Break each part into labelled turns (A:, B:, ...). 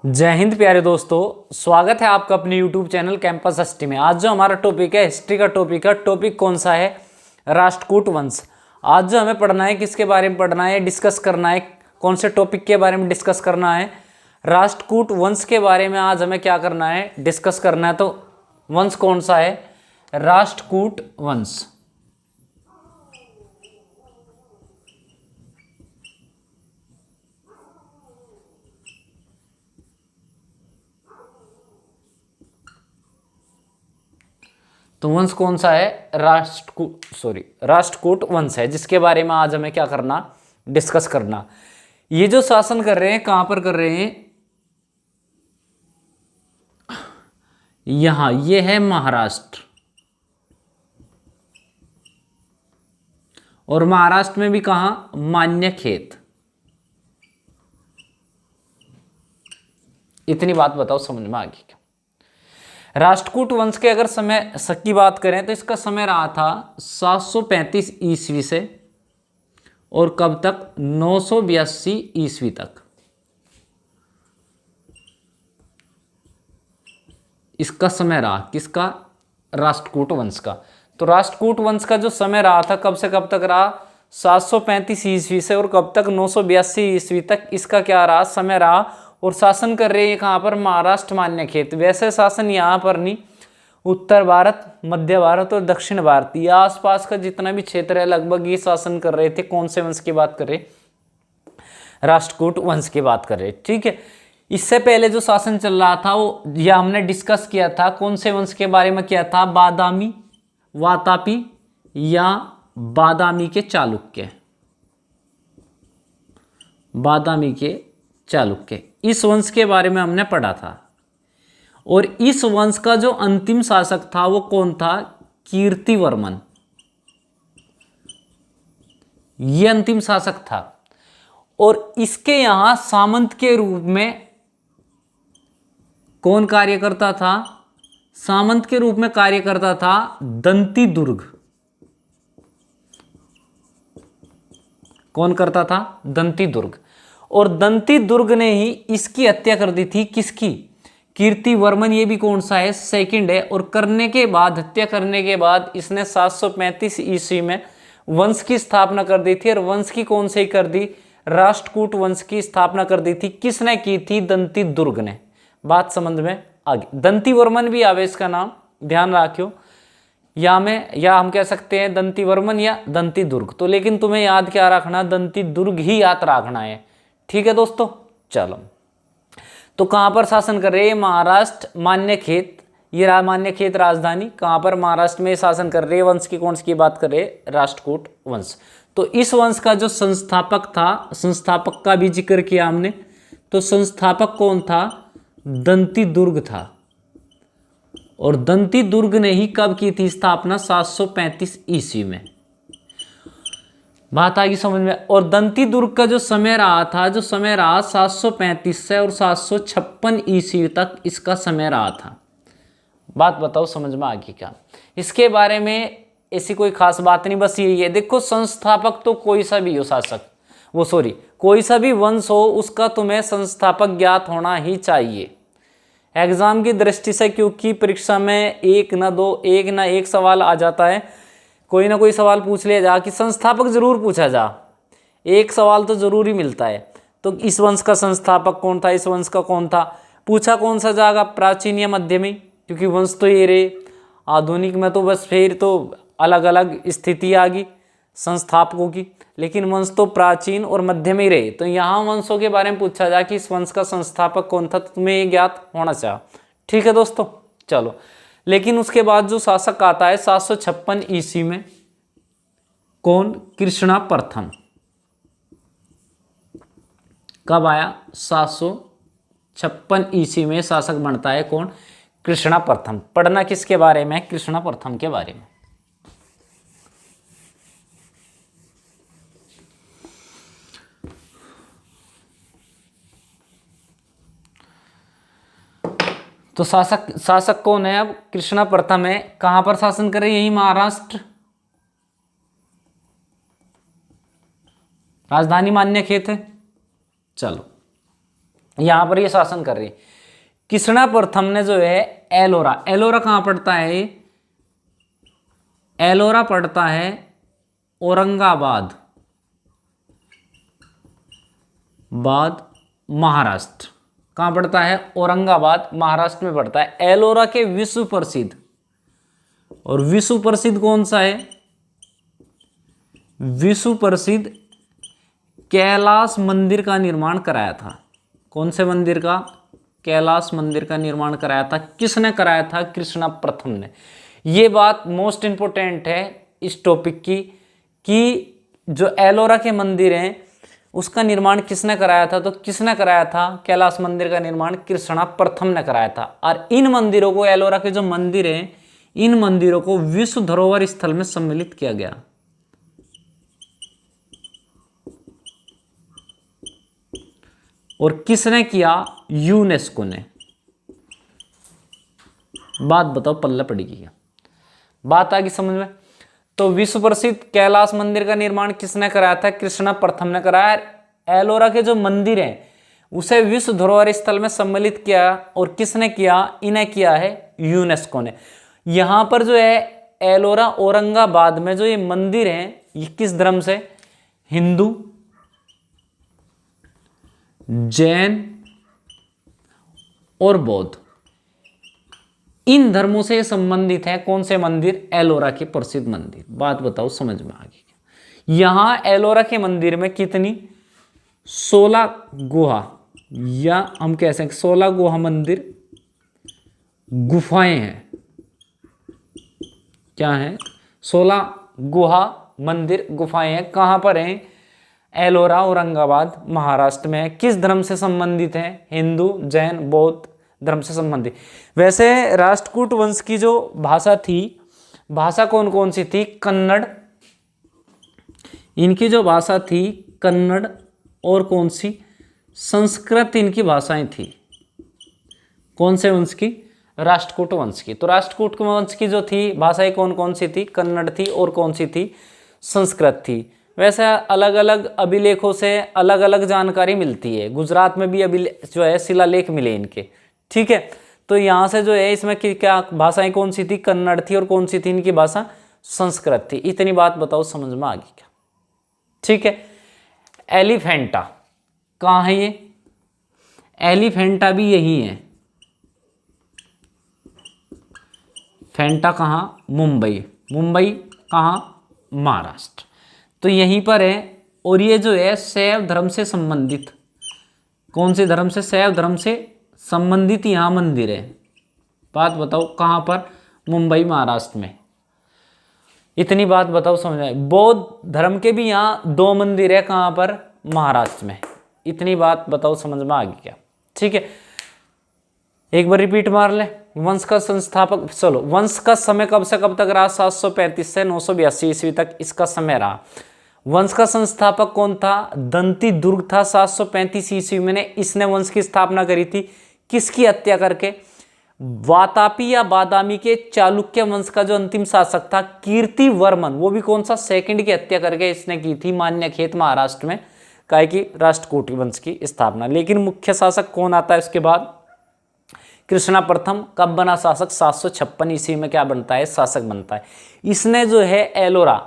A: जय हिंद प्यारे दोस्तों, स्वागत है आपका अपने YouTube चैनल कैंपस हिस्ट्री में। आज जो हमारा टॉपिक है हिस्ट्री का टॉपिक है। टॉपिक कौन सा है? राष्ट्रकूट वंश। आज जो हमें पढ़ना है, किसके बारे में पढ़ना है, डिस्कस करना है, कौन से टॉपिक के बारे में डिस्कस करना है? राष्ट्रकूट वंश के बारे में आज हमें क्या करना है, डिस्कस करना है। तो वंश कौन सा है? राष्ट्रकूट वंश। तो वंश कौन सा है? राष्ट्रकूट वंश है, जिसके बारे में आज हमें क्या करना, डिस्कस करना। ये जो शासन कर रहे हैं, कहां पर कर रहे हैं? यहां, ये है महाराष्ट्र। और महाराष्ट्र में भी कहां? मान्यखेत। इतनी बात बताओ, समझ में आ गई क्या? राष्ट्रकूट वंश के अगर समय की बात करें तो इसका समय रहा था 735 ईस्वी से और कब तक? 982 ईस्वी तक इसका समय रहा। किसका? राष्ट्रकूट वंश का। तो राष्ट्रकूट वंश का जो समय रहा था, कब से कब तक रहा? 735 ईस्वी से और कब तक? 982 ईस्वी तक इसका क्या रहा? समय रहा। और शासन कर रहे हैं कहाँ पर? महाराष्ट्र मान्यखेत। वैसे शासन यहाँ पर नहीं, उत्तर भारत, मध्य भारत और दक्षिण भारत, या आसपास का जितना भी क्षेत्र है लगभग ये शासन कर रहे थे। कौन से वंश की बात कर रहे? राष्ट्रकूट वंश की बात कर रहे। ठीक है। इससे पहले जो शासन चल रहा था वो, यह हमने डिस्कस किया था। कौन से वंश के बारे में किया था? बादामी, वातापी या बादामी के चालुक्य। बादामी के चालुक्य, इस वंश के बारे में हमने पढ़ा था। और इस वंश का जो अंतिम शासक था वो कौन था? कीर्तिवर्मन। ये अंतिम शासक था। और इसके यहां सामंत के रूप में कौन कार्य करता था? सामंत के रूप में कार्य करता था दंती दुर्ग। कौन करता था? दंती दुर्ग। और दंती दुर्ग ने ही इसकी हत्या कर दी थी। किसकी? कीर्तिवर्मन। ये भी कौन सा है? सेकंड है। और करने के बाद, हत्या करने के बाद इसने 735 ईस्वी में वंश की स्थापना कर दी थी। और वंश की कौन सी कर दी? राष्ट्रकूट वंश की स्थापना कर दी थी। किसने की थी? दंती दुर्ग ने। बात समझ में आ गई। दंतीवर्मन भी आवे इसका नाम, ध्यान रखियो। या हम कह सकते हैं दंतीवर्मन या दंती दुर्ग। तो लेकिन तुम्हें याद क्या रखना? दंती दुर्ग ही याद रखना है। ठीक है दोस्तों, चलो। तो कहां पर शासन कर रहे हैं? महाराष्ट्र मान्यखेत। ये रहा मान्यखेत राजधानी। कहां पर? महाराष्ट्र में शासन कर रहे हैं। वंश की कौन सी बात कर रहे हैं? राष्ट्रकूट वंश। तो इस वंश का जो संस्थापक था, संस्थापक का भी जिक्र किया हमने। तो संस्थापक कौन था? दंती दुर्ग था। और दंती दुर्ग ने ही कब की थी स्थापना? 735 ईस्वी में। बात आ गई समझ में? और दंती दुर्ग का जो समय रहा था, जो समय रहा 735 से और 756 ईस्वी तक इसका समय रहा था। बात बताओ, समझ में आ गई क्या? इसके बारे में ऐसी कोई खास बात नहीं, बस यही है। देखो, संस्थापक तो कोई सा भी हो, शासक कोई सा भी वंश हो, उसका तुम्हें संस्थापक ज्ञात होना ही चाहिए एग्जाम की दृष्टि से। क्योंकि परीक्षा में एक ना एक सवाल आ जाता है। कोई ना कोई सवाल पूछ लिया जा कि संस्थापक जरूर पूछा जा, एक सवाल तो जरूर ही मिलता है। तो इस वंश का संस्थापक कौन था? इस वंश का कौन था? पूछा कौन सा जाएगा? प्राचीन या मध्यमी? क्योंकि वंश तो ये रहे। आधुनिक में तो बस फिर तो अलग अलग स्थिति आ गई संस्थापकों की, लेकिन वंश तो प्राचीन और मध्य में ही रहे। तो यहाँ वंशों के बारे में पूछा जाए कि इस वंश का संस्थापक कौन था, तो तुम्हें ये ज्ञात होना चाहिए। ठीक है दोस्तों, चलो। लेकिन उसके बाद जो शासक आता है 756 ईस्वी में, कौन? कृष्णा प्रथम। कब आया? 756 ईस्वी में शासक बनता है कौन? कृष्णा प्रथम। पढ़ना किसके बारे में? कृष्णा प्रथम के बारे में। तो शासक कौन है? अब कृष्णा प्रथम है। कहां पर शासन करे? यही महाराष्ट्र। राजधानी मान्यखेत है। चलो, यहां पर ये शासन कर रही। कृष्णा प्रथम ने जो है एलोरा, एलोरा कहां पड़ता है, एलोरा पड़ता है औरंगाबाद महाराष्ट्र। कहां पड़ता है, औरंगाबाद महाराष्ट्र में पड़ता है। एलोरा के विश्व प्रसिद्ध, और विश्व प्रसिद्ध कौन सा है, विश्व प्रसिद्ध कैलाश मंदिर का निर्माण कराया था। कौन से मंदिर का, कैलाश मंदिर का निर्माण कराया था। किसने कराया था, कृष्णा प्रथम ने। ये बात मोस्ट इंपोर्टेंट है इस टॉपिक की, कि जो एलोरा के मंदिर हैं उसका निर्माण किसने कराया था, तो किसने कराया था, कैलाश मंदिर का निर्माण कृष्णा प्रथम ने कराया था। और इन मंदिरों को, एलोरा के जो मंदिर हैं, इन मंदिरों को विश्व धरोहर स्थल में सम्मिलित किया गया। और किसने किया, यूनेस्को ने। बात बताओ पल्ले पड़ेगी क्या, बात आ गई समझ में। तो विश्व प्रसिद्ध कैलाश मंदिर का निर्माण किसने कराया था, कृष्णा प्रथम ने कराया। एलोरा के जो मंदिर हैं उसे विश्व धरोहर स्थल में सम्मिलित किया, और किसने किया, इन्हें किया है यूनेस्को ने। यहां पर जो है एलोरा औरंगाबाद में जो ये मंदिर हैं, ये किस धर्म से, हिंदू, जैन और बौद्ध, इन धर्मों से संबंधित है। कौन से मंदिर, एलोरा के प्रसिद्ध मंदिर। बात बताओ समझ में आ गई। यहां एलोरा के मंदिर में कितनी, 16 गुहा, या हम कह सकते 16 गुहा मंदिर, गुफाएं हैं। क्या है, 16 गुहा मंदिर गुफाएं हैं। कहां पर हैं, एलोरा औरंगाबाद महाराष्ट्र में है। किस धर्म से संबंधित है, हिंदू, जैन, बौद्ध धर्म से संबंधित। वैसे राष्ट्रकूट वंश की जो भाषा थी, भाषा कौन कौन सी थी, कन्नड़, इनकी जो भाषा थी कन्नड़, और कौन सी, संस्कृत इनकी भाषाएं थी। कौन से वंश की, राष्ट्रकूट वंश की। तो राष्ट्रकूट वंश की जो थी भाषाएं कौन कौन सी थी, कन्नड़ थी, और कौन सी थी, संस्कृत थी। वैसे अलग अलग अभिलेखों से अलग अलग जानकारी मिलती है। गुजरात में भी जो है शिलालेख मिले इनके, ठीक है। तो यहाँ से जो है इसमें क्या भाषाएं कौन सी थी, कन्नड़ थी, और कौन सी थी इनकी भाषा, संस्कृत थी। इतनी बात बताओ समझ में आ गई क्या, ठीक है। एलिफेंटा कहाँ है, ये एलिफेंटा भी यही है। फेंटा कहाँ, मुंबई, मुंबई कहाँ, महाराष्ट्र। तो यहीं पर है। और ये जो है शैव धर्म से संबंधित, कौन से धर्म से, शैव धर्म से संबंधित यहाँ मंदिर है। बात बताओ कहाँ पर, मुंबई महाराष्ट्र में। इतनी बात बताओ समझ आए। बौद्ध धर्म के भी यहाँ 2 मंदिर है, कहाँ पर, महाराष्ट्र में। इतनी बात बताओ समझ में आ गई क्या, ठीक है। एक बार रिपीट मार ले। वंश का संस्थापक, चलो वंश का समय कब से कब तक रहा, 735 से 982 ईस्वी तक इसका समय रहा। वंश का संस्थापक कौन था, दंती दुर्ग था। 735 ईस्वी में इसने वंश की स्थापना करी थी। किसकी हत्या करके, वातापी या बादामी के चालुक्य वंश का जो अंतिम शासक था कीर्ति वर्मन, वो भी कौन सा, सेकंड की हत्या करके इसने की थी मान्यखेत महाराष्ट्र में, काहे की राष्ट्रकूट वंश की स्थापना। लेकिन मुख्य शासक कौन आता है उसके बाद, कृष्णा प्रथम। कब बना शासक, 756 ईस्वी में क्या बनता है, शासक बनता है। इसने जो है एलोरा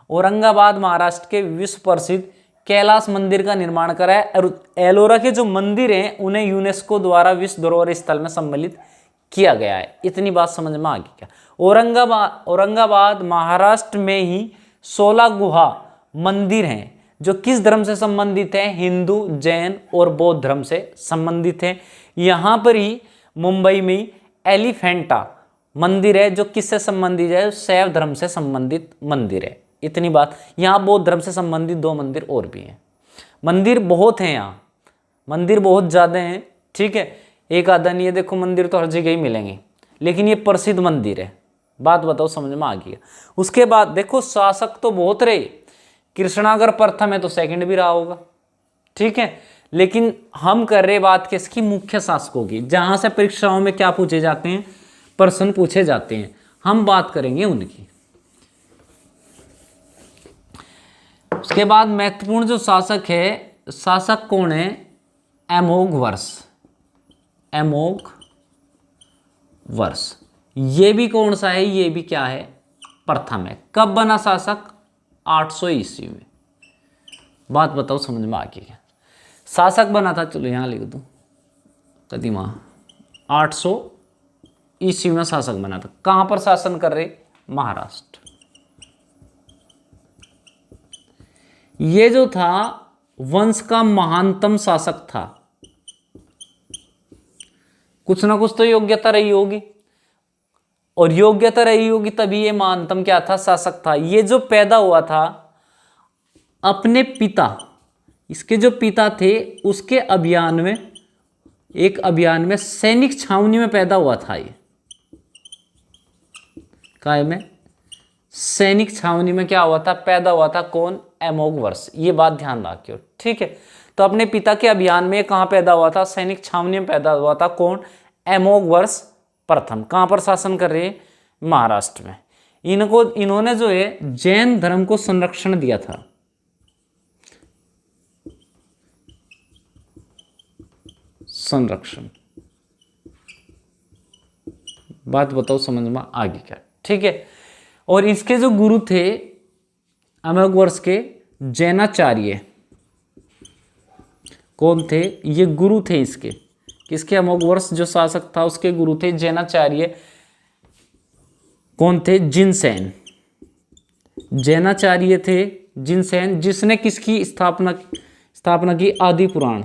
A: औरंगाबाद महाराष्ट्र के विश्व प्रसिद्ध कैलाश मंदिर का निर्माण करा है। और एलोरा के जो मंदिर हैं उन्हें यूनेस्को द्वारा विश्व धरोहर स्थल में सम्मिलित किया गया है। इतनी बात समझ में आ गई क्या। औरंगाबाद महाराष्ट्र में ही 16 गुहा मंदिर हैं जो किस धर्म से संबंधित है, हिंदू, जैन और बौद्ध धर्म से संबंधित है। यहाँ पर ही मुंबई में एलिफेंटा मंदिर है जो किससे संबंधित है, शैव धर्म से संबंधित मंदिर है। इतनी बात। यहाँ बौद्ध धर्म से संबंधित 2 मंदिर और भी हैं। मंदिर बहुत हैं, यहाँ मंदिर बहुत ज़्यादा हैं, ठीक है। एक आधा नहीं है, देखो मंदिर तो हर जगह ही मिलेंगे, लेकिन ये प्रसिद्ध मंदिर है। बात बताओ समझ में आ गई। उसके बाद देखो शासक तो बहुत रहे, कृष्णा अगर प्रथम है तो सेकंड भी रहा होगा, ठीक है। लेकिन हम कर रहे बात किसकी, मुख्य शासकों की, जहां से परीक्षाओं में क्या पूछे जाते हैं, प्रश्न पूछे जाते हैं, हम बात करेंगे उनकी। उसके बाद महत्वपूर्ण जो शासक है, शासक कौन है, अमोघ वर्ष, अमोघ वर्ष। ये भी कौन सा है, ये भी क्या है, प्रथम है। कब बना शासक, 800 ईस्वी में। बात बताओ समझ में आ गई क्या। शासक बना था, चलो यहाँ लिख दूँ, कदीमा 800 ईस्वी में शासक बना था। कहाँ पर शासन कर रहे, महाराष्ट्र। ये जो था वंश का महानतम शासक था। कुछ ना कुछ तो योग्यता रही होगी, और योग्यता रही होगी तभी ये महानतम क्या था, शासक था। ये जो पैदा हुआ था अपने पिता, इसके जो पिता थे उसके अभियान में, एक अभियान में सैनिक छावनी में पैदा हुआ था। ये काय में, सैनिक छावनी में क्या हुआ था, पैदा हुआ था। कौन, अमोघ वर्ष। ये बात ध्यान रखियो, ठीक है। तो अपने पिता के अभियान में कहाँ पैदा हुआ था, सैनिक छावनी में पैदा हुआ था। कौन, अमोघ वर्ष प्रथम। कहाँ पर शासन कर रहे हैं, महाराष्ट्र में। इन्होंने जो है जैन धर्म को संरक्षण दिया था। संरक्षण, बात बताओ समझ में आगे क्या, ठीक है। और इसके जो गुरु थे अमोघ वर्ष के, जैनाचार्य। कौन थे, ये गुरु थे इसके, किसके, अमोघ वर्ष जो शासक था उसके गुरु थे जैनाचार्य। कौन थे, जिनसेन। जैनाचार्य थे जिनसेन, जिसने किसकी स्थापना की, आदि पुराण।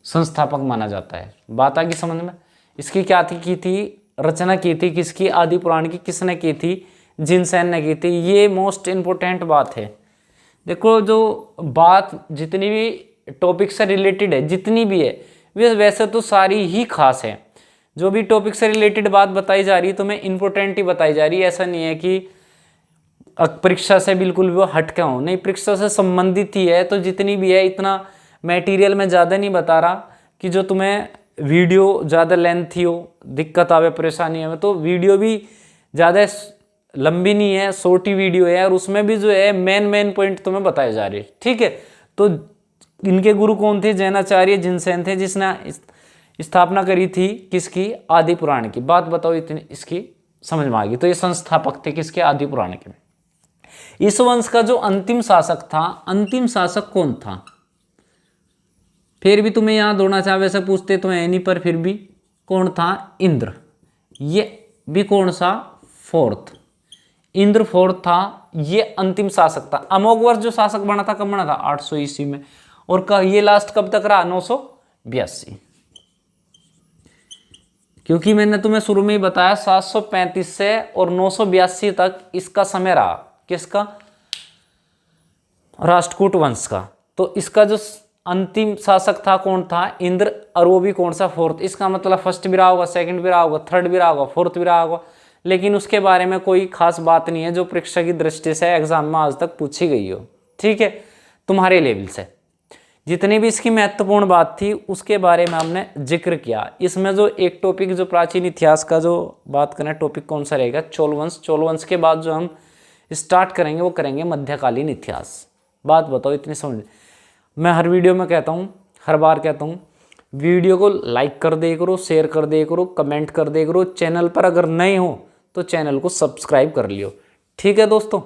A: संस्थापक माना जाता है। बात आ गई समझ में। इसकी क्या थी, की थी रचना की थी, किसकी, आदि पुराण की। किसने की थी, जिनसेन ने की थी। ये मोस्ट इंपोर्टेंट बात है। देखो जो बात जितनी भी टॉपिक से रिलेटेड है, जितनी भी है, वे वैसे तो सारी ही खास है। जो भी टॉपिक से रिलेटेड बात बताई जा रही है तो मैं इंपॉर्टेंट ही बताई जा रही है। ऐसा नहीं है कि परीक्षा से बिल्कुल भी वो हट के हो, नहीं, परीक्षा से संबंधित ही है। तो जितनी भी है, इतना मटेरियल मैं ज़्यादा नहीं बता रहा कि जो तुम्हें वीडियो ज़्यादा लेंथी हो, दिक्कत आवे, परेशानी आवे। तो वीडियो भी ज़्यादा लंबी नहीं है, छोटी वीडियो है, और उसमें भी जो है मेन पॉइंट तुम्हें बताए जा रहे हैं, ठीक है। तो इनके गुरु कौन थे, जैनाचार्य जिनसेन थे, जिसने स्थापना करी थी किसकी, आदि पुराण की। बात बताओ इतनी, इसकी समझ में आ गई। तो ये संस्थापक थे किसके, आदि पुराण के। इस वंश का जो अंतिम शासक था, अंतिम शासक कौन था, फिर भी तुम्हें याद होना चाहिए, वैसे पूछते तो है नहीं, पर फिर भी कौन था, इंद्र। ये भी कौन सा, फोर्थ, इंद्र फोर्थ था। ये अंतिम शासक था। अमोघ वर्ष जो शासक बना था, कब बना था, 800 ईस्वी में। और ये लास्ट कब तक रहा, 982। क्योंकि मैंने तुम्हें शुरू में ही बताया 735 से और 982 तक इसका समय रहा, किसका, राष्ट्रकूट वंश का। तो इसका जो अंतिम शासक था कौन था, इंद्र, और वो भी कौन सा, फोर्थ। इसका मतलब फर्स्ट भी रहा होगा, सेकंड भी रहा होगा, थर्ड भी रहा होगा, फोर्थ भी रहा होगा, लेकिन उसके बारे में कोई खास बात नहीं है जो परीक्षा की दृष्टि से एग्जाम में आज तक पूछी गई हो, ठीक है, तुम्हारे लेवल से। जितनी भी इसकी महत्वपूर्ण बात थी उसके बारे में हमने जिक्र किया। इसमें जो एक टॉपिक, जो प्राचीन इतिहास का जो बात करें, टॉपिक कौन सा रहेगा, चोल वंश। चोल वंश के बाद जो हम स्टार्ट करेंगे वो करेंगे मध्यकालीन इतिहास। बात बताओ इतनी समझ। मैं हर वीडियो में कहता हूँ, हर बार कहता हूँ, वीडियो को लाइक कर दे करो, शेयर कर दे करो, कमेंट कर दे करो। चैनल पर अगर नए हो तो चैनल को सब्सक्राइब कर लियो, ठीक है दोस्तों।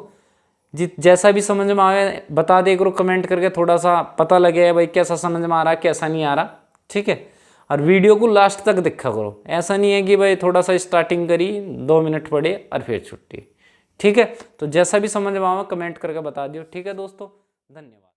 A: जैसा भी समझ में आए बता दे करो कमेंट करके, थोड़ा सा पता लगे भाई कैसा समझ में आ रहा है, कैसा नहीं आ रहा, ठीक है। और वीडियो को लास्ट तक देखा करो। ऐसा नहीं है कि भाई थोड़ा सा स्टार्टिंग करी, 2 मिनट पढ़े और फिर छुट्टी, ठीक है। तो जैसा भी समझ में आए कमेंट करके बता दियो, ठीक है दोस्तों। धन्यवाद।